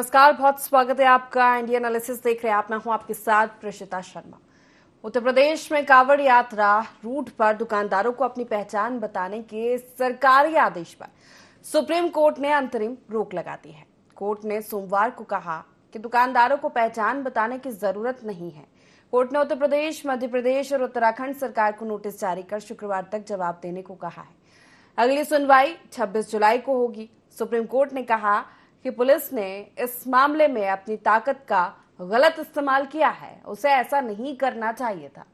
नमस्कार, बहुत स्वागत है आपका। इंडिया एनालिसिस देख रहे हैं आप। मैं हूं आपके साथ प्रेषिता शर्मा। उत्तर प्रदेश में कांवड़ यात्रा रूट पर दुकानदारों को अपनी पहचान बताने के सरकारी आदेश पर सुप्रीम कोर्ट ने अंतरिम रोक लगा दी है। कोर्ट ने सोमवार को कहा कि दुकानदारों को पहचान बताने की जरूरत नहीं है। कोर्ट ने उत्तर प्रदेश, मध्य प्रदेश और उत्तराखंड सरकार को नोटिस जारी कर शुक्रवार तक जवाब देने को कहा है। अगली सुनवाई 26 जुलाई को होगी। सुप्रीम कोर्ट ने कहा कि पुलिस ने इस मामले में अपनी ताकत का गलत इस्तेमाल किया है, उसे ऐसा नहीं करना चाहिए था।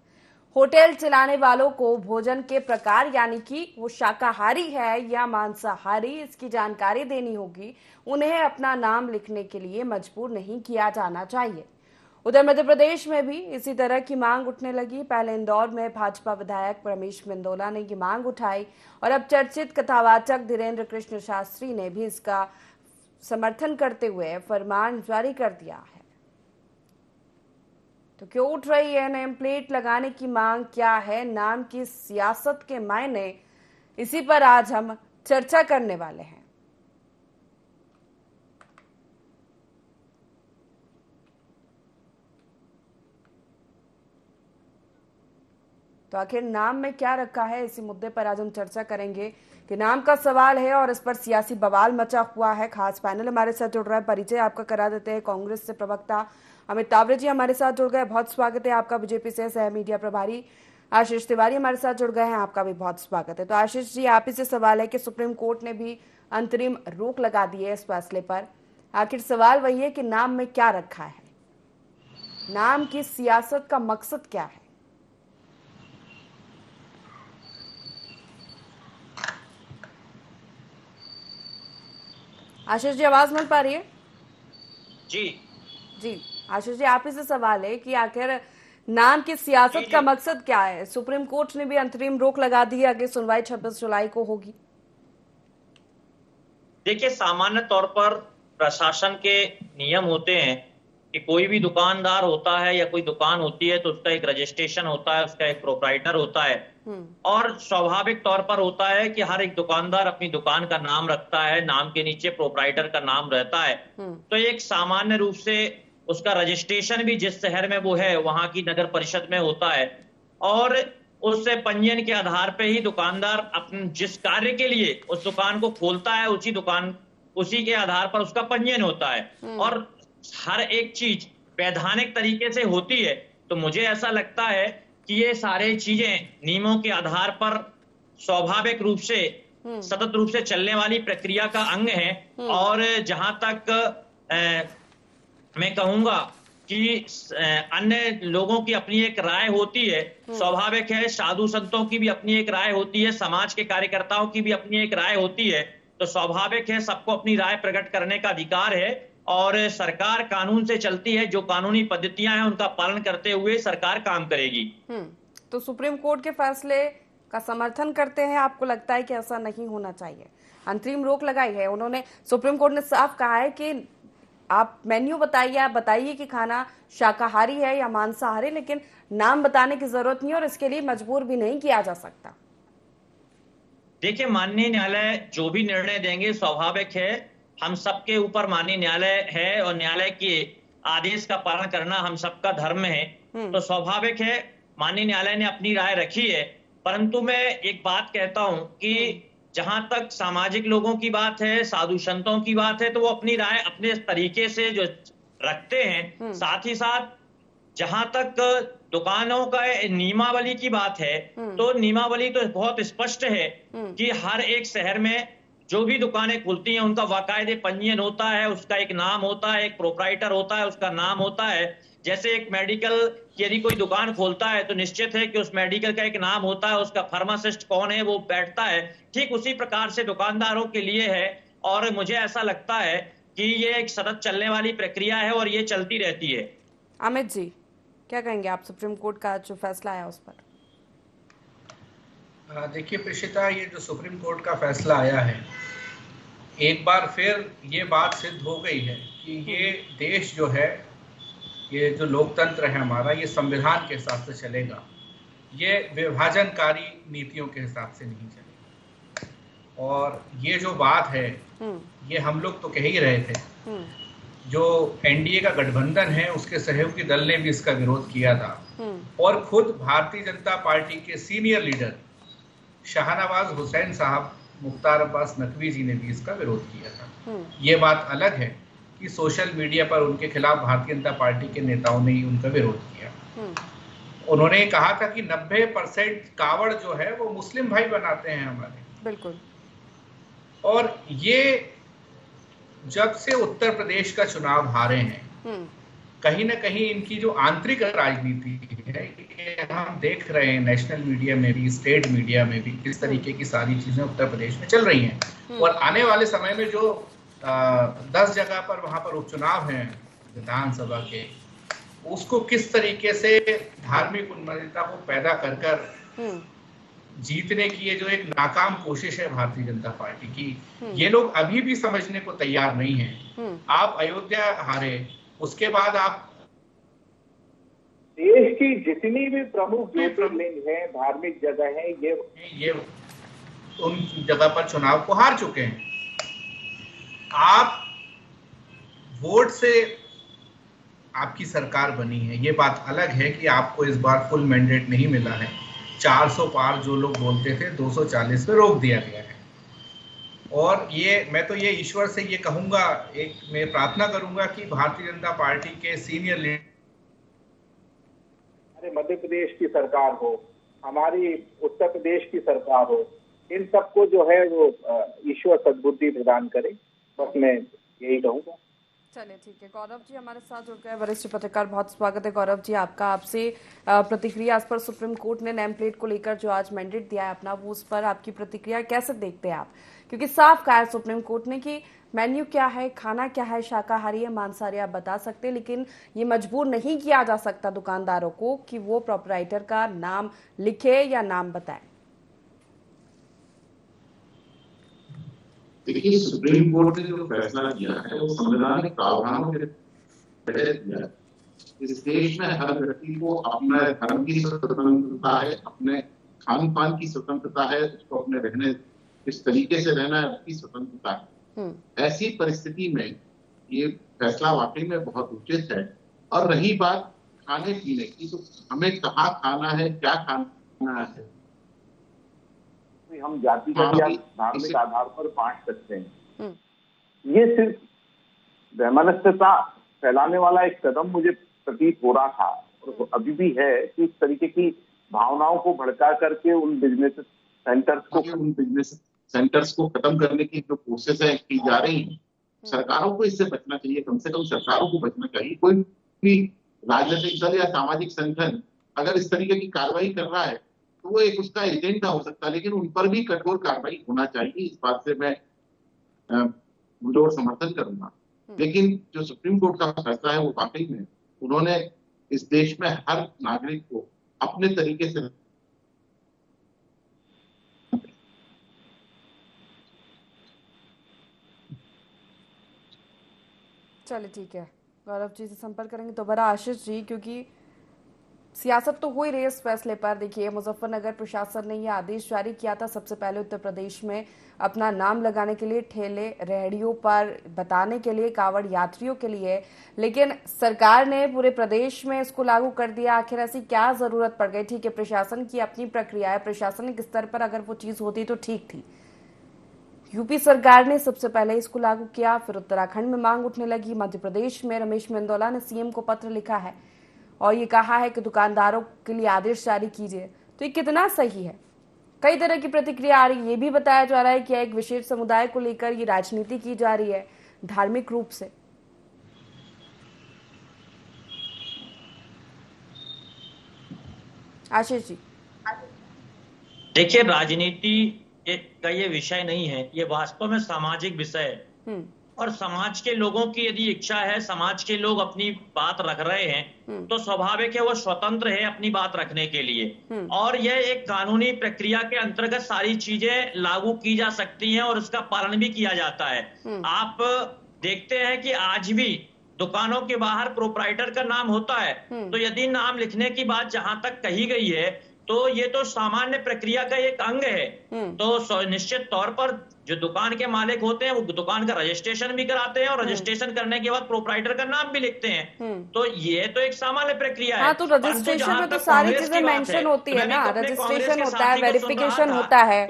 होटल चलाने वालों को भोजन के प्रकार यानी कि वो शाकाहारी है या मांसाहारी, इसकी जानकारी देनी होगी। उन्हें अपना नाम लिखने के लिए मजबूर नहीं किया जाना चाहिए। उधर मध्य प्रदेश में भी इसी तरह की मांग उठने लगी। पहले इंदौर में भाजपा विधायक रमेश मेंदोला ने ये मांग उठाई और अब चर्चित कथावाचक धीरेन्द्र कृष्ण शास्त्री ने भी इसका समर्थन करते हुए फरमान जारी कर दिया है। तो क्यों उठ रही है नेम प्लेट लगाने की मांग, क्या है नाम की सियासत के मायने, इसी पर आज हम चर्चा करने वाले हैं। तो आखिर नाम में क्या रखा है, इसी मुद्दे पर आज हम चर्चा करेंगे कि नाम का सवाल है और इस पर सियासी बवाल मचा हुआ है। खास पैनल हमारे साथ जुड़ रहा है, परिचय आपका करा देते हैं। कांग्रेस से प्रवक्ता अमित तावरे जी हमारे साथ जुड़ गए, बहुत स्वागत है आपका। बीजेपी से सह मीडिया प्रभारी आशीष तिवारी हमारे साथ जुड़ गए हैं, आपका भी बहुत स्वागत है। तो आशीष जी, आप ही से सवाल है कि सुप्रीम कोर्ट ने भी अंतरिम रोक लगा दी है इस फैसले पर। आखिर सवाल वही है कि नाम में क्या रखा है, नाम की सियासत का मकसद क्या है? आशीष जी, आवाज मिल पा रही है? जी आशीष जी, आप ही से सवाल है कि आखिर नाम की सियासत का मकसद क्या है? सुप्रीम कोर्ट ने भी अंतरिम रोक लगा दी है, अगली सुनवाई 26 जुलाई को होगी। देखिए, सामान्य तौर पर प्रशासन के नियम होते हैं कि कोई भी दुकानदार होता है या कोई दुकान होती है तो उसका एक रजिस्ट्रेशन होता है, उसका एक प्रोप्राइटर होता है और स्वाभाविक तौर पर होता है कि हर एक दुकानदार अपनी दुकान का नाम रखता है, नाम के नीचे प्रोप्राइटर का नाम रहता है। तो एक सामान्य रूप से उसका रजिस्ट्रेशन भी जिस शहर में वो है वहां की नगर परिषद में होता है और उससे पंजीयन के आधार पे ही दुकानदार अपने जिस कार्य के लिए उस दुकान को खोलता है उसी के आधार पर उसका पंजीयन होता है और हर एक चीज वैधानिक तरीके से होती है। तो मुझे ऐसा लगता है कि ये सारे चीजें नियमों के आधार पर स्वाभाविक रूप से सतत रूप से चलने वाली प्रक्रिया का अंग है। और जहां तक मैं कहूंगा कि अन्य लोगों की अपनी एक राय होती है, स्वाभाविक है, साधु संतों की भी अपनी एक राय होती है, समाज के कार्यकर्ताओं की भी अपनी एक राय होती है। तो स्वाभाविक है, सबको अपनी राय प्रकट करने का अधिकार है और सरकार कानून से चलती है। जो कानूनी पद्धतियां हैं उनका पालन करते हुए सरकार काम करेगी। तो सुप्रीम कोर्ट के फैसले का समर्थन करते हैं? आपको लगता है कि ऐसा नहीं होना चाहिए? अंतरिम रोक लगाई है उन्होंने, सुप्रीम कोर्ट ने साफ कहा है कि आप मेन्यू बताइए, आप बताइए कि खाना शाकाहारी है या मांसाहारी, लेकिन नाम बताने की जरूरत नहीं और इसके लिए मजबूर भी नहीं किया जा सकता। देखिए, माननीय न्यायालय जो भी निर्णय देंगे स्वाभाविक है, हम सबके ऊपर माननीय न्यायालय है और न्यायालय के आदेश का पालन करना हम सबका धर्म है। तो स्वाभाविक है माननीय न्यायालय ने अपनी राय रखी है। परंतु मैं एक बात कहता हूं कि जहां तक सामाजिक लोगों की बात है, साधु संतों की बात है, तो वो अपनी राय अपने तरीके से जो रखते हैं। साथ ही साथ जहां तक दुकानों का नियमावली की बात है तो नियमावली तो बहुत स्पष्ट है कि हर एक शहर में जो भी दुकानें खुलती हैं उनका बाकायदे पंजीयन होता है, उसका एक नाम होता है, एक प्रोप्राइटर होता है, उसका नाम होता है। जैसे एक मेडिकल यदि कोई दुकान खोलता है तो निश्चित है कि उस मेडिकल का एक नाम होता है, उसका फार्मासिस्ट कौन है वो बैठता है। ठीक उसी प्रकार से दुकानदारों के लिए है और मुझे ऐसा लगता है कि ये एक सतत चलने वाली प्रक्रिया है और ये चलती रहती है। अमित जी, क्या कहेंगे आप सुप्रीम कोर्ट का जो फैसला आया उस पर? देखिए प्रेषिता, ये जो सुप्रीम कोर्ट का फैसला आया है, एक बार फिर ये बात सिद्ध हो गई है कि ये देश जो है, ये जो लोकतंत्र है हमारा, ये संविधान के हिसाब से चलेगा, ये विभाजनकारी नीतियों के हिसाब से नहीं चलेगा। और ये जो बात है ये हम लोग तो कह ही रहे थे जो एनडीए का गठबंधन है उसके सहयोगी दल ने भी इसका विरोध किया था और खुद भारतीय जनता पार्टी के सीनियर लीडर शाहनवाज हुसैन साहब, मुख्तार अब्बास नकवी जी ने भी इसका विरोध किया था। ये बात अलग है कि सोशल मीडिया पर उनके खिलाफ भारतीय जनता पार्टी के नेताओं ने ही उनका विरोध किया। उन्होंने कहा था कि 90% कावड़ जो है वो मुस्लिम भाई बनाते हैं हमारे। बिल्कुल। और ये जब से उत्तर प्रदेश का चुनाव हारे हैं, कहीं ना कहीं इनकी जो आंतरिक राजनीति है ये हम देख रहे हैं, नेशनल मीडिया में भी, स्टेट मीडिया में भी किस तरीके की सारी चीजें उत्तर प्रदेश में चल रही हैं। और आने वाले समय में जो 10 जगह पर वहां पर उपचुनाव हैं विधानसभा के, उसको किस तरीके से धार्मिक उन्मादिता को पैदा कर कर जीतने की ये जो एक नाकाम कोशिश है भारतीय जनता पार्टी की, ये लोग अभी भी समझने को तैयार नहीं है। आप अयोध्या हारे, उसके बाद आप देश की जितनी भी प्रमुख ज्योतिर्लिंग है, धार्मिक जगह है, ये उन जगह पर चुनाव को हार चुके हैं। आप वोट से आपकी सरकार बनी है, ये बात अलग है कि आपको इस बार फुल मैंडेट नहीं मिला है। 400 पार जो लोग बोलते थे 240 पे रोक दिया गया है। और ये मैं तो ये ईश्वर से ये कहूंगा, एक मैं प्रार्थना करूंगा कि भारतीय जनता पार्टी के सीनियर लीडर, हमारे मध्य प्रदेश की सरकार हो, हमारी उत्तर प्रदेश की सरकार हो, इन सबको जो है वो ईश्वर सद्बुद्धि प्रदान करे, बस मैं यही कहूंगा। चलिए ठीक है, गौरव जी हमारे साथ जुड़ गए, वरिष्ठ पत्रकार। बहुत स्वागत है गौरव जी आपका। आपसे प्रतिक्रिया इस पर, सुप्रीम कोर्ट ने नेम प्लेट को लेकर जो आज मैंडेट दिया है अपना, वो उस पर आपकी प्रतिक्रिया कैसे देखते हैं आप? क्योंकि साफ कहा है सुप्रीम कोर्ट ने कि मेन्यू क्या है, खाना क्या है, शाकाहारी है, मांसाहारी आप बता सकते हैं, लेकिन ये मजबूर नहीं किया जा सकता दुकानदारों को कि वो प्रोपराइटर का नाम लिखे या नाम बताए। देखिए, सुप्रीम कोर्ट ने जो फैसला किया है वो संवैधानिक प्रावधानों के तहत किया है। इस देश में हर व्यक्ति को अपने धर्म की स्वतंत्रता है, अपने खान पान की स्वतंत्रता है, उसको अपने रहने इस तरीके से रहना है, उसकी स्वतंत्रता है। ऐसी परिस्थिति में ये फैसला वाकई में बहुत उचित है। और रही बात खाने पीने की, तो हमें कहाँ खाना है, क्या खाना है, हम जातिगत या धार्मिक आधार पर बांट सकते हैं। ये सिर्फ वैमनस्यता फैलाने वाला एक कदम मुझे प्रतीत हो रहा था और अभी भी है कि इस तरीके की भावनाओं को भड़का करके उन बिजनेस सेंटर्स को खत्म करने की जो कोशिश है की जा रही है। सरकारों को इससे बचना चाहिए, कम से कम सरकारों को बचना चाहिए। कोई भी राजनीतिक दल या सामाजिक संगठन अगर इस तरीके की कार्रवाई कर रहा है तो वो एक उसका एजेंडा हो सकता है, लेकिन उन पर भी कठोर कार्रवाई होना चाहिए। इस बात से मैं जोर समर्थन करूंगा। लेकिन जो सुप्रीम कोर्ट का फैसला है वो वाकई में उन्होंने इस देश में हर नागरिक को अपने तरीके से चलिए ठीक है, गौरव जी से संपर्क करेंगे दोबारा। आशीष जी, क्योंकि सियासत तो हो ही रही है इस फैसले पर। देखिए, मुजफ्फरनगर प्रशासन ने यह आदेश जारी किया था सबसे पहले उत्तर प्रदेश में अपना नाम लगाने के लिए, ठेले रेहड़ियों पर बताने के लिए, कावड़ यात्रियों के लिए, लेकिन सरकार ने पूरे प्रदेश में इसको लागू कर दिया। आखिर ऐसी क्या जरूरत पड़ गई? ठीक है, प्रशासन की अपनी प्रक्रिया है, प्रशासनिक स्तर पर अगर वो चीज होती तो ठीक थी। यूपी सरकार ने सबसे पहले इसको लागू किया, फिर उत्तराखंड में मांग उठने लगी। मध्य प्रदेश में रमेश मेंदोला ने सीएम को पत्र लिखा है और ये कहा है कि दुकानदारों के लिए आदेश जारी कीजिए। तो ये कितना सही है? कई तरह की प्रतिक्रिया आ रही है। ये भी बताया जा रहा है कि एक विशेष समुदाय को लेकर ये राजनीति की जा रही है धार्मिक रूप से। आशीष जी, देखिए, राजनीति का ये विषय नहीं है, ये वास्तव में सामाजिक विषय है। और समाज के लोगों की यदि इच्छा है, समाज के लोग अपनी बात रख रहे हैं, तो स्वाभाविक है वो स्वतंत्र है अपनी बात रखने के लिए। और यह एक कानूनी प्रक्रिया के अंतर्गत सारी चीजें लागू की जा सकती हैं और उसका पालन भी किया जाता है। आप देखते हैं कि आज भी दुकानों के बाहर प्रोपराइटर का नाम होता है, तो यदि नाम लिखने की बात जहां तक कही गई है तो ये तो सामान्य प्रक्रिया का एक अंग है। तो निश्चित तौर पर जो दुकान के मालिक होते हैं वो दुकान का रजिस्ट्रेशन भी कराते हैं और रजिस्ट्रेशन करने के बाद प्रोप्राइटर का नाम भी लिखते हैं। तो ये तो एक सामान्य प्रक्रिया है। हाँ, तो रजिस्ट्रेशन में तो सारी चीजें मेंशन होती है ना, रजिस्ट्रेशन होता है, वेरिफिकेशन होता है,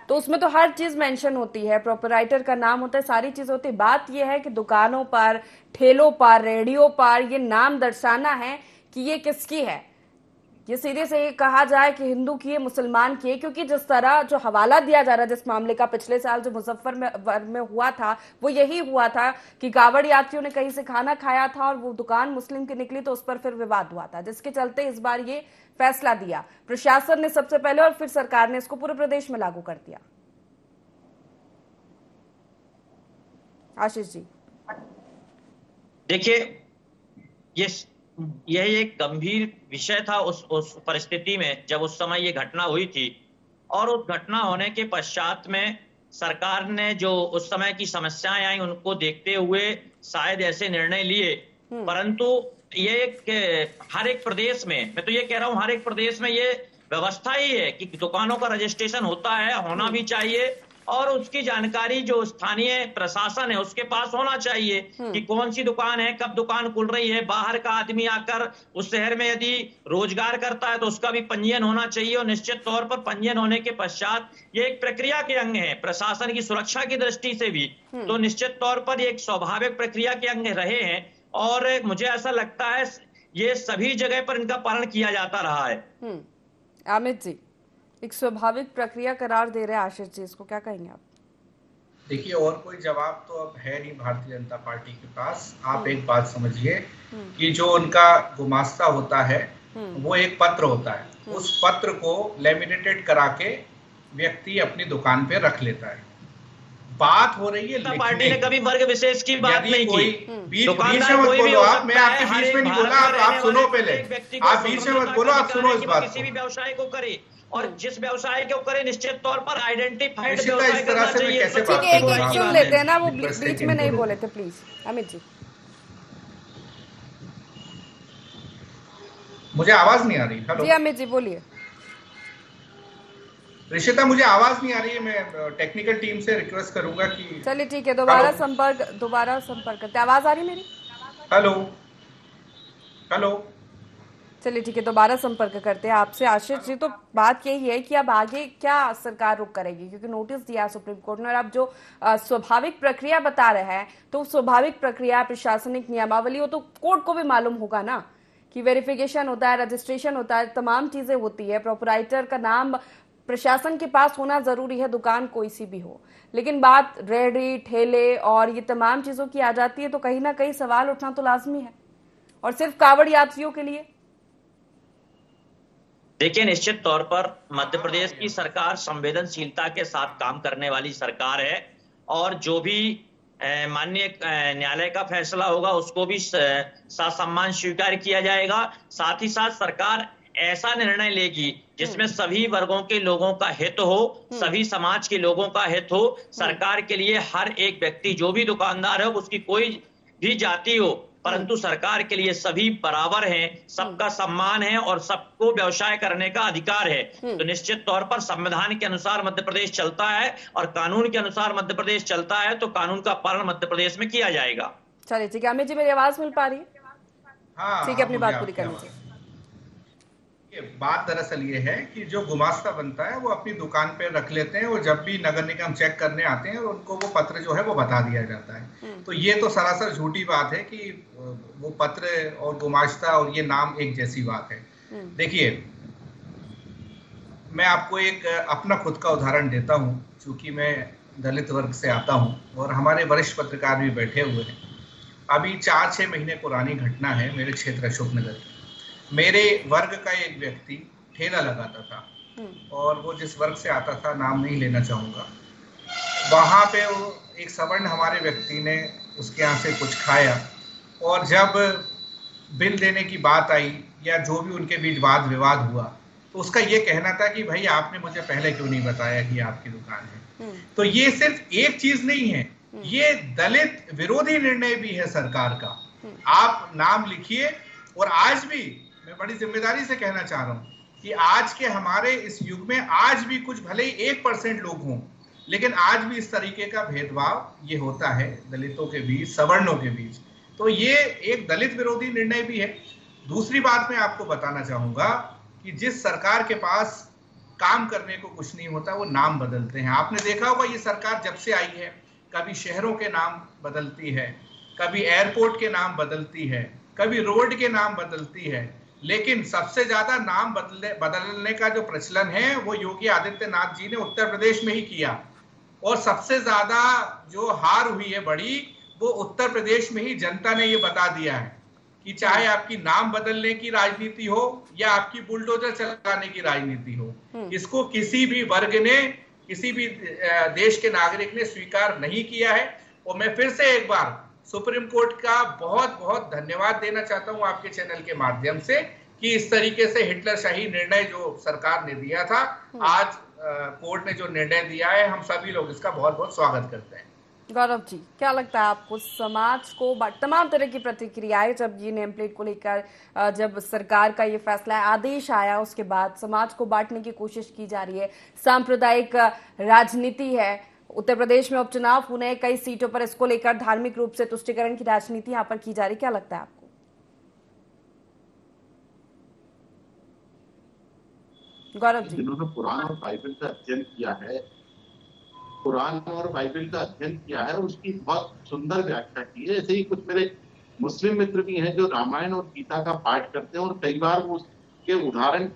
तो उसमें तो हर चीज मेंशन होती है, प्रोपराइटर का नाम होता है, सारी चीज होती है। बात यह है कि दुकानों पर, ठेलों पर, रेडियो पर ये नाम दर्शाना है कि ये किसकी है। ये सीधे से ये कहा जाए कि हिंदू की है, मुसलमान की है, क्योंकि जिस तरह जो हवाला दिया जा रहा है जिस मामले का पिछले साल जो मुजफ्फरनगर में हुआ था, वो यही हुआ था कि कांवड़ यात्रियों ने कहीं से खाना खाया था और वो दुकान मुस्लिम की निकली, तो उस पर फिर विवाद हुआ था, जिसके चलते इस बार ये फैसला दिया प्रशासन ने सबसे पहले और फिर सरकार ने इसको पूरे प्रदेश में लागू कर दिया। आशीष जी, देखिए, यह एक गंभीर विषय था उस परिस्थिति में जब उस समय ये घटना हुई थी, और उस घटना होने के पश्चात में सरकार ने जो उस समय की समस्याएं आई उनको देखते हुए शायद ऐसे निर्णय लिए। परंतु ये हर एक प्रदेश में, मैं तो ये कह रहा हूं हर एक प्रदेश में ये व्यवस्था ही है कि दुकानों का रजिस्ट्रेशन होता है, होना भी चाहिए, और उसकी जानकारी जो स्थानीय प्रशासन है उसके पास होना चाहिए कि कौन सी दुकान है, कब दुकान खुल रही है। बाहर का आदमी आकर उस शहर में यदि रोजगार करता है तो उसका भी पंजीयन होना चाहिए, और निश्चित तौर पर पंजीयन होने के पश्चात ये एक प्रक्रिया के अंग है प्रशासन की सुरक्षा की दृष्टि से भी, तो निश्चित तौर पर ये एक स्वाभाविक प्रक्रिया के अंग रहे हैं, और मुझे ऐसा लगता है ये सभी जगह पर इनका पालन किया जाता रहा है। अमित जी, एक स्वाभाविक प्रक्रिया करार दे रहे हैं आशीष जी, इसको क्या कहेंगे आप? देखिए, और कोई जवाब तो अब है नहीं भारतीय जनता पार्टी के पास। आप एक बात समझिए कि जो उनका गुमास्ता होता है वो एक पत्र होता है, उस पत्र को लेमिनेटेड करा के व्यक्ति अपनी दुकान पे रख लेता है। बात हो रही है पार्टी ने कभी वर्ग विशेष की बात नहीं की। बीच में मत बोलो आप, मैं आपके बीच में नहीं बोला, आप सुनो पहले, आप बीच में मत बोलो, आप सुनो इस बात को। किसी भी व्यवसाय को करे और जिस व्यवसाय को करे निश्चित तौर पर आइडेंटिफाइड व्यवसाय करना चाहिए। ठीक है, एक सुन लेते हैं ना, वो बीच में नहीं बोले थे प्लीज। अमित जी, मुझे आवाज नहीं आ रही। हेलो जी अमित जी बोलिए। ऋषिता, मुझे आवाज नहीं आ रही है, मैं टेक्निकल टीम से रिक्वेस्ट करूंगा कि चलिए ठीक है, दोबारा संपर्क करते। आवाज आ रही मेरी? हेलो हेलो, चलिए ठीक है, दोबारा संपर्क करते हैं आपसे। आशीष जी, तो बात यही है कि अब आगे क्या सरकार रुख करेगी, क्योंकि नोटिस दिया सुप्रीम कोर्ट ने, और अब जो स्वाभाविक प्रक्रिया बता रहे हैं, तो स्वाभाविक प्रक्रिया, प्रशासनिक नियमावली, वो तो कोर्ट को भी मालूम होगा ना कि वेरिफिकेशन होता है, रजिस्ट्रेशन होता है, तमाम चीजें होती है, प्रोपराइटर का नाम प्रशासन के पास होना जरूरी है, दुकान कोई सी भी हो। लेकिन बात रेहड़ी, ठेले और ये तमाम चीजों की आ जाती है, तो कहीं ना कहीं सवाल उठना तो लाजमी है, और सिर्फ कांवड़ यात्रियों के लिए। देखिए, निश्चित तौर पर मध्य प्रदेश की सरकार संवेदनशीलता के साथ काम करने वाली सरकार है, और जो भी माननीय न्यायालय का फैसला होगा उसको भी ससम्मान स्वीकार किया जाएगा। साथ ही साथ सरकार ऐसा निर्णय लेगी जिसमें सभी वर्गों के लोगों का हित हो, सभी समाज के लोगों का हित हो। सरकार के लिए हर एक व्यक्ति, जो भी दुकानदार है, उसकी कोई भी जाति हो, परंतु सरकार के लिए सभी बराबर हैं, सबका सम्मान है और सबको व्यवसाय करने का अधिकार है। तो निश्चित तौर पर संविधान के अनुसार मध्य प्रदेश चलता है और कानून के अनुसार मध्य प्रदेश चलता है, तो कानून का पालन मध्य प्रदेश में किया जाएगा। चलिए ठीक है, अमित जी मेरी आवाज मिल पा रही है? हाँ, ठीक है, अपनी बात पूरी कर लीजिए। बात दरअसल ये है कि जो गुमास्ता बनता है वो अपनी दुकान पे रख लेते हैं, और जब भी नगर निगम चेक करने आते हैं और उनको वो पत्र जो है वो बता दिया जाता है। तो ये तो सरासर झूठी बात है कि वो पत्र और गुमास्ता और ये नाम एक जैसी बात है। देखिए, मैं आपको एक अपना खुद का उदाहरण देता हूँ, चूंकि मैं दलित वर्ग से आता हूँ और हमारे वरिष्ठ पत्रकार भी बैठे हुए हैं। अभी 4-6 महीने पुरानी घटना है मेरे क्षेत्र अशोकनगर की। मेरे वर्ग का एक व्यक्ति ठेला लगाता था, और वो जिस वर्ग से आता था नाम नहीं लेना चाहूँगा, वहाँ पे वो एक सवर्ण हमारे व्यक्ति ने उसके यहाँ से कुछ खाया, और जब बिल देने की बात आई या जो भी उनके बीच वाद विवाद हुआ, तो उसका ये कहना था कि भाई आपने मुझे पहले क्यों नहीं बताया कि आपकी दुकान है। तो ये सिर्फ एक चीज नहीं है, ये दलित विरोधी निर्णय भी है सरकार का। आप नाम लिखिए, और आज भी मैं बड़ी जिम्मेदारी से कहना चाह रहा हूं कि आज के हमारे इस युग में आज भी कुछ भले ही 1% लोग हों लेकिन आज भी इस तरीके का भेदभाव ये होता है दलितों के बीच, सवर्णों के बीच। तो ये एक दलित विरोधी निर्णय भी है। दूसरी बात मैं आपको बताना चाहूंगा कि जिस सरकार के पास काम करने को कुछ नहीं होता वो नाम बदलते हैं। आपने देखा होगा ये सरकार जब से आई है कभी शहरों के नाम बदलती है, कभी एयरपोर्ट के नाम बदलती है, कभी रोड के नाम बदलती है, लेकिन सबसे ज्यादा नाम बदलने का जो प्रचलन है वो योगी आदित्यनाथ जी ने उत्तर प्रदेश में ही किया। और सबसे ज्यादा जो हार हुई है बड़ी, वो उत्तर प्रदेश में ही जनता ने ये बता दिया है कि चाहे आपकी नाम बदलने की राजनीति हो या आपकी बुलडोजर चलाने की राजनीति हो, इसको किसी भी वर्ग ने, किसी भी देश के नागरिक ने स्वीकार नहीं किया है। और मैं फिर से एक बार सुप्रीम कोर्ट का बहुत बहुत धन्यवाद देना चाहता हूं आपके चैनल के माध्यम से कि इस तरीके से हिटलरशाही निर्णय जो सरकार ने दिया था, आज कोर्ट ने जो निर्णय दिया है, हम सभी लोग इसका बहुत बहुत स्वागत करते हैं। गौरव जी, क्या लगता है आपको, समाज को तमाम तरह की प्रतिक्रियाएं जब ये नेम प्लेट को लेकर जब सरकार का ये फैसला आदेश आया उसके बाद समाज को बांटने की कोशिश की जा रही है, सांप्रदायिक राजनीति है, उत्तर प्रदेश में उपचुनाव होने कई सीटों पर इसको लेकर धार्मिक रूप से तुष्टीकरण की राजनीति यहाँ पर की जा रही, क्या लगता है आपको? गौरव जी, जिन्होंने कुरान और बाइबल का अध्ययन किया है, कुरान और बाइबल का अध्ययन किया है, उसकी बहुत सुंदर व्याख्या की है। ऐसे ही कुछ मेरे मुस्लिम मित्र भी हैं जो रामायण और गीता का पाठ करते हैं और कई बार वो उसके उदाहरण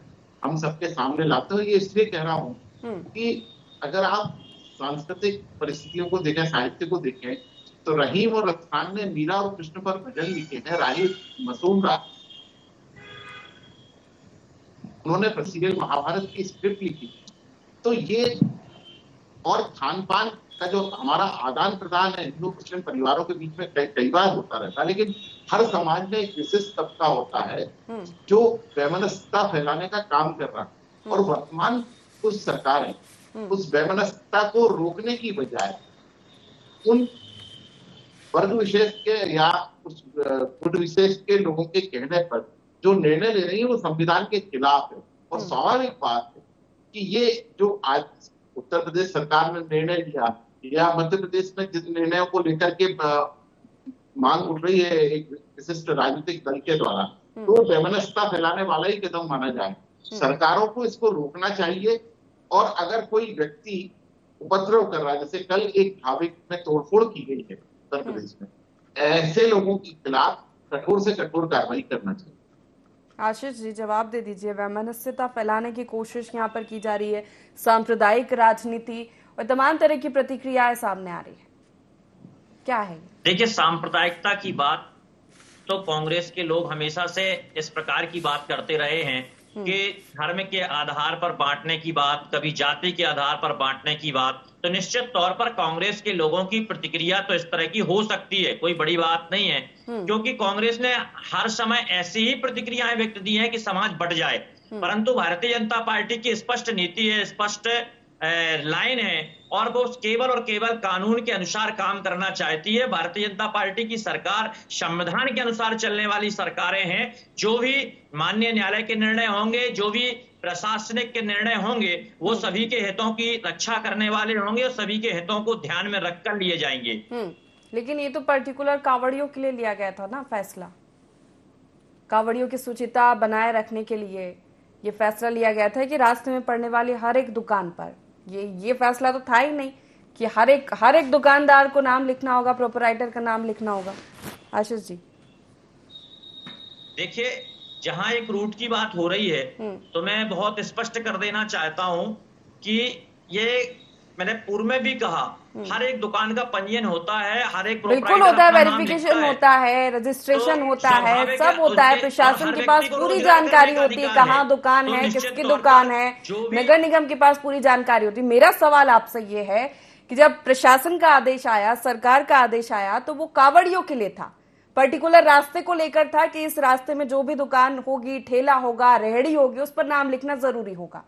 हम सबके सामने लाते हैं। ये इसलिए कह रहा हूँ कि अगर आप सांस्कृतिक परिस्थितियों को देखें, साहित्य को देखें, तो रहीम और रफ्तान ने मीरा और कृष्ण पर भजन लिखे हैं। राही मसूम उन्होंने सीरियल महाभारत की स्क्रिप्ट लिखी। तो ये और खान पान का जो हमारा आदान प्रदान है हिंदू मुस्लिम परिवारों के बीच में कई बार होता रहता है, लेकिन हर समाज में एक विशिष्ट तबका होता है जो वैमनस्यता फैलाने का काम कर रहा है। और वर्तमान कुछ सरकारें उस वैमनस्यता को रोकने की बजाय उन वर्ग विशेष के या उस गुट विशेष के लोगों के कहने पर जो निर्णय ले रही है वो संविधान के खिलाफ है। और स्वाभाविक बात है कि ये जो आज उत्तर प्रदेश सरकार ने निर्णय लिया या मध्य प्रदेश में जिन निर्णयों को लेकर के मांग उठ रही है एक विशिष्ट राजनीतिक दल के द्वारा, तो वैमनस्यता फैलाने वाला ही कदम माना जाए। सरकारों को इसको रोकना चाहिए। और अगर कोई व्यक्ति उपद्रव कर रहा है, जैसे कल एक ढाबे में तोड़फोड़ की गई है उत्तर प्रदेश में, ऐसे लोगों के खिलाफ कठोर से कठोर कार्रवाई करना चाहिए। आशीष जी, जवाब दे दीजिए। वैमनस्यता फैलाने की कोशिश यहाँ पर की जा रही है, सांप्रदायिक राजनीति और तमाम तरह की प्रतिक्रियाएं सामने आ रही है, क्या है? देखिए, सांप्रदायिकता की बात तो कांग्रेस के लोग हमेशा से इस प्रकार की बात करते रहे हैं कि धर्म के आधार पर बांटने की बात, कभी जाति के आधार पर बांटने की बात। तो निश्चित तौर पर कांग्रेस के लोगों की प्रतिक्रिया तो इस तरह की हो सकती है, कोई बड़ी बात नहीं है, क्योंकि कांग्रेस ने हर समय ऐसी ही प्रतिक्रियाएं व्यक्त दी हैं कि समाज बंट जाए। परंतु भारतीय जनता पार्टी की स्पष्ट नीति है, स्पष्ट लाइन है और वो केवल और केवल कानून के अनुसार काम करना चाहती है। भारतीय जनता पार्टी की सरकार संविधान के अनुसार चलने वाली सरकारें हैं। जो भी माननीय न्यायालय के निर्णय होंगे, जो भी प्रशासनिक के निर्णय होंगे, वो सभी के हितों की रक्षा करने वाले होंगे और सभी के हितों को ध्यान में रखकर लिए जाएंगे। लेकिन ये तो पर्टिकुलर कांवड़ियों के लिए लिया गया था ना फैसला, कांवड़ियों की शुचिता बनाए रखने के लिए ये फैसला लिया गया था कि रास्ते में पड़ने वाली हर एक दुकान पर, ये फैसला तो था ही नहीं कि हर एक दुकानदार को नाम लिखना होगा, प्रोपराइटर का नाम लिखना होगा। आशीष जी, देखिए, जहां एक रूट की बात हो रही है तो मैं बहुत स्पष्ट कर देना चाहता हूं कि ये मैंने पूर्व में भी कहा, हर एक दुकान का पंजीयन होता है, हर एक बिल्कुल होता है, वेरिफिकेशन होता है, रजिस्ट्रेशन होता है, सब होता है। प्रशासन के पास पूरी जानकारी होती है कहाँ दुकान है, किसकी दुकान है, नगर निगम के पास पूरी जानकारी होती है। मेरा सवाल आपसे ये है कि जब प्रशासन का आदेश आया, सरकार का आदेश आया, तो वो कांवड़ियों के लिए था, पर्टिकुलर रास्ते को लेकर था कि इस रास्ते में जो भी दुकान होगी, ठेला होगा, रेहड़ी होगी, उस पर नाम लिखना जरूरी होगा।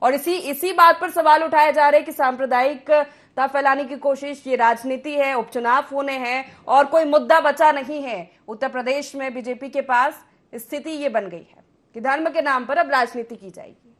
और इसी बात पर सवाल उठाए जा रहे हैं कि सांप्रदायिकता फैलाने की कोशिश, ये राजनीति है, उपचुनाव होने हैं और कोई मुद्दा बचा नहीं है। उत्तर प्रदेश में बीजेपी के पास स्थिति ये बन गई है कि धर्म के नाम पर अब राजनीति की जाएगी।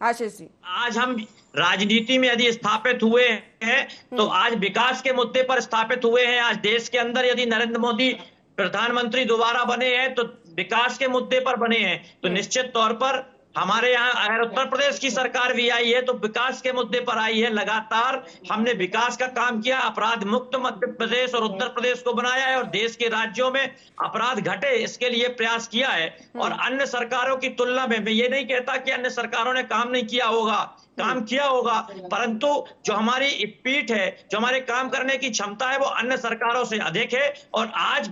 आशीष जी, आज हम राजनीति में यदि स्थापित हुए हैं तो आज विकास के मुद्दे पर स्थापित हुए हैं। आज देश के अंदर यदि नरेंद्र मोदी प्रधानमंत्री दोबारा बने हैं तो विकास के मुद्दे पर बने हैं। तो निश्चित तौर पर हमारे यहाँ अगर उत्तर प्रदेश की सरकार भी आई है तो विकास के मुद्दे पर आई है। लगातार हमने विकास का काम किया, अपराध मुक्त मध्य प्रदेश और उत्तर प्रदेश को बनाया है और देश के राज्यों में अपराध घटे इसके लिए प्रयास किया है। और अन्य सरकारों की तुलना में मैं ये नहीं कहता कि अन्य सरकारों ने काम नहीं किया होगा, काम किया होगा, परंतु जो हमारी स्पीड है, जो हमारे काम करने की क्षमता है वो अन्य सरकारों से अधिक है। और आज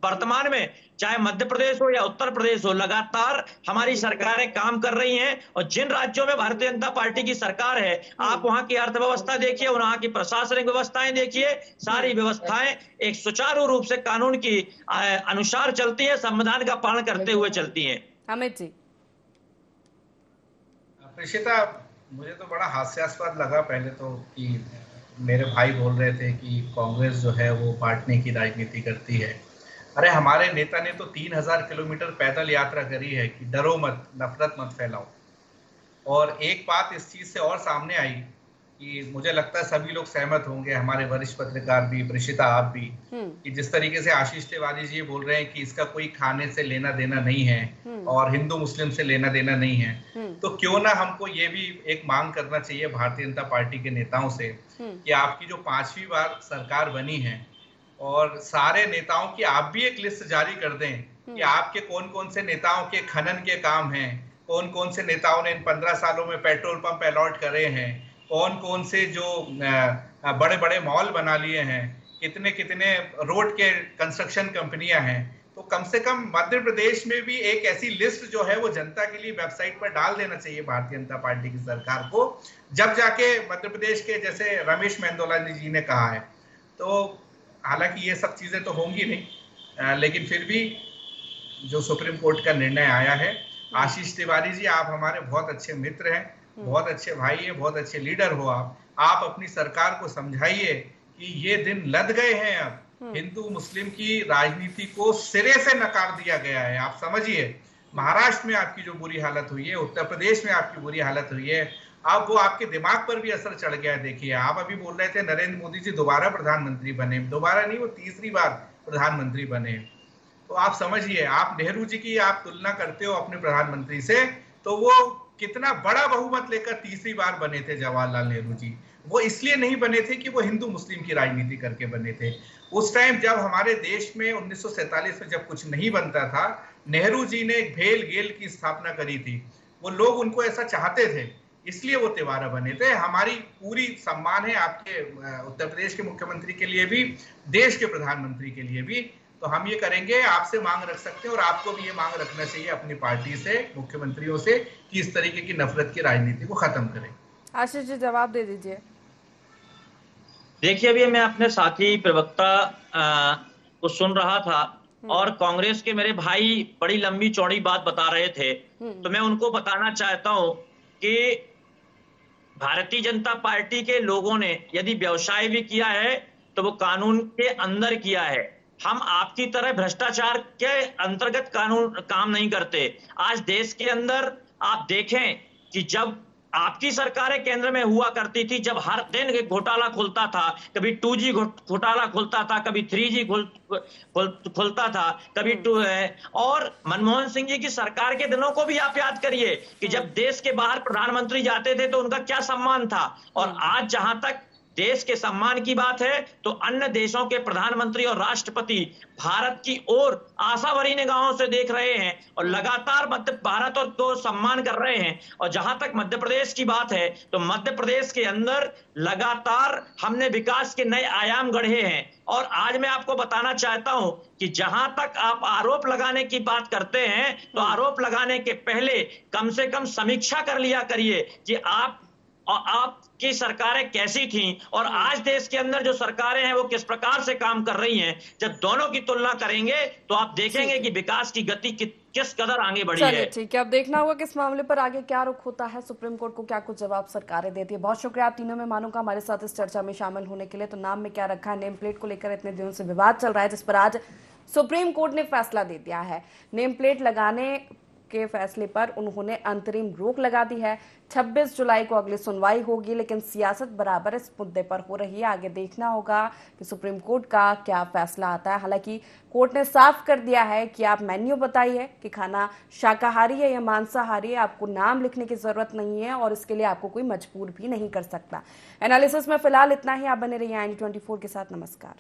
वर्तमान में चाहे मध्य प्रदेश हो या उत्तर प्रदेश हो, लगातार हमारी सरकारें काम कर रही हैं। और जिन राज्यों में भारतीय जनता पार्टी की सरकार है, आप वहां की अर्थव्यवस्था देखिए, वहां की प्रशासनिक व्यवस्थाएं देखिए, सारी व्यवस्थाएं एक सुचारू रूप से कानून की अनुसार चलती है, संविधान का पालन करते हुए चलती है। अमित जी, प्रेषिता, मुझे तो बड़ा हास्यास्पद लगा पहले तो कि मेरे भाई बोल रहे थे कि कांग्रेस जो है वो बांटने की राजनीति करती है। अरे हमारे नेता ने तो 3000 किलोमीटर पैदल यात्रा करी है कि डरो मत, नफरत मत फैलाओ। और एक बात इस चीज से और सामने आई कि मुझे लगता है सभी लोग सहमत होंगे, हमारे वरिष्ठ पत्रकार भी, प्रेषिता आप भी, कि जिस तरीके से आशीष तिवारी जी बोल रहे हैं कि इसका कोई खाने से लेना देना नहीं है और हिंदू मुस्लिम से लेना देना नहीं है, तो क्यों ना हमको ये भी एक मांग करना चाहिए भारतीय जनता पार्टी के नेताओं से कि आपकी जो 5वीं बार सरकार बनी है और सारे नेताओं की आप भी एक लिस्ट जारी कर दें कि आपके कौन कौन से नेताओं के खनन के काम हैं, कौन कौन से नेताओं ने इन 15 सालों में पेट्रोल पंप अलॉट करे हैं, कौन कौन से जो बड़े बड़े मॉल बना लिए हैं, कितने कितने रोड के कंस्ट्रक्शन कंपनियां हैं। तो कम से कम मध्य प्रदेश में भी एक ऐसी लिस्ट जो है वो जनता के लिए वेबसाइट पर डाल देना चाहिए भारतीय जनता पार्टी की सरकार को, जब जाके मध्य प्रदेश के, जैसे रमेश मेंदोला जी ने कहा है। तो हालांकि ये सब चीजें तो होंगी नहीं, लेकिन फिर भी जो सुप्रीम कोर्ट का निर्णय आया है, आशीष तिवारी जी आप हमारे बहुत अच्छे मित्र हैं, बहुत अच्छे भाई है, बहुत अच्छे लीडर हो आप अपनी सरकार को समझाइए कि ये दिन लद गए हैं। अब हिंदू मुस्लिम की राजनीति को सिरे से नकार दिया गया है। आप समझिए, महाराष्ट्र में आपकी जो बुरी हालत हुई है, उत्तर प्रदेश में आपकी बुरी हालत हुई है, अब वो आपके दिमाग पर भी असर चढ़ गया है। देखिए, आप अभी बोल रहे थे नरेंद्र मोदी जी दोबारा प्रधानमंत्री बने, दोबारा नहीं, वो तीसरी बार प्रधानमंत्री बने। तो आप समझिए, आप नेहरू जी की आप तुलना करते हो अपने प्रधानमंत्री से, तो वो कितना बड़ा बहुमत लेकर तीसरी बार बने थे जवाहरलाल नेहरू जी। वो इसलिए नहीं बने थे कि वो हिंदू मुस्लिम की राजनीति करके बने थे। उस टाइम जब हमारे देश में 1947 में जब कुछ नहीं बनता था, नेहरू जी ने एक भेल गेल की स्थापना करी थी। वो लोग उनको ऐसा चाहते थे, इसलिए वो तिवारा बने थे। हमारी पूरी सम्मान है आपके उत्तर प्रदेश के मुख्यमंत्री के लिए भी, देश के प्रधानमंत्री के लिए भी। तो हम ये करेंगे, आपसे मांग रख सकते हैं और आपको भी ये मांग रखना चाहिए अपनी पार्टी से, मुख्यमंत्रियों से, कि इस तरीके की नफरत की राजनीति को खत्म करें। आशीष जी जवाब दे दीजिए। देखिए, अभी मैं अपने साथी प्रवक्ता को सुन रहा था और कांग्रेस के मेरे भाई बड़ी लंबी चौड़ी बात बता रहे थे, तो मैं उनको बताना चाहता हूं कि भारतीय जनता पार्टी के लोगों ने यदि व्यवसाय भी किया है तो वो कानून के अंदर किया है। हम आपकी तरह भ्रष्टाचार के अंतर्गत कानून काम नहीं करते। आज देश के अंदर आप देखें कि जब आपकी सरकारें केंद्र में हुआ करती थी, जब हर दिन एक घोटाला खुलता था, कभी 2G घोटाला खुलता था, कभी 3G खुलता था, कभी और मनमोहन सिंह जी की सरकार के दिनों को भी आप याद करिए कि जब देश के बाहर प्रधानमंत्री जाते थे तो उनका क्या सम्मान था। और आज जहां तक देश के सम्मान की बात है तो अन्य देशों के प्रधानमंत्री और राष्ट्रपति भारत की ओर आशा भरी निगाहों से देख रहे हैं और लगातार भारत और को सम्मान कर रहे हैं। और जहां तक मध्य प्रदेश की बात है तो मध्य प्रदेश के अंदर लगातार हमने विकास के नए आयाम गढ़े हैं। और आज मैं आपको बताना चाहता हूं कि जहां तक आप आरोप लगाने की बात करते हैं तो आरोप लगाने के पहले कम से कम समीक्षा कर लिया करिए कि आपकी सरकारें कैसी थीं और आज देश के अंदर जो सरकारें हैं वो किस प्रकार से काम कर रही हैं। जब दोनों की तुलना करेंगे तो आप देखेंगे कि विकास की गति किस कदर आगे बढ़ी है। ठीक है, अब देखना होगा किस मामले पर आगे क्या रुख होता है, सुप्रीम कोर्ट को क्या कुछ जवाब सरकारें देती है। बहुत शुक्रिया आप तीनों मेहमानों का हमारे साथ इस चर्चा में शामिल होने के लिए। तो नाम में क्या रखा है, नेम प्लेट को लेकर इतने दिनों से विवाद चल रहा है, जिस पर आज सुप्रीम कोर्ट ने फैसला दे दिया है। नेम प्लेट लगाने के फैसले पर उन्होंने अंतरिम रोक लगा दी है। 26 जुलाई को अगली सुनवाई होगी, लेकिन सियासत बराबर इस मुद्दे पर हो रही है। आगे देखना होगा कि सुप्रीम कोर्ट का क्या फैसला आता है। हालांकि कोर्ट ने साफ कर दिया है कि आप मेन्यू बताइए कि खाना शाकाहारी है या मांसाहारी है, आपको नाम लिखने की जरूरत नहीं है और इसके लिए आपको कोई मजबूर भी नहीं कर सकता। एनालिसिस में फिलहाल इतना ही। आप बने रहिए IND24 के साथ। नमस्कार।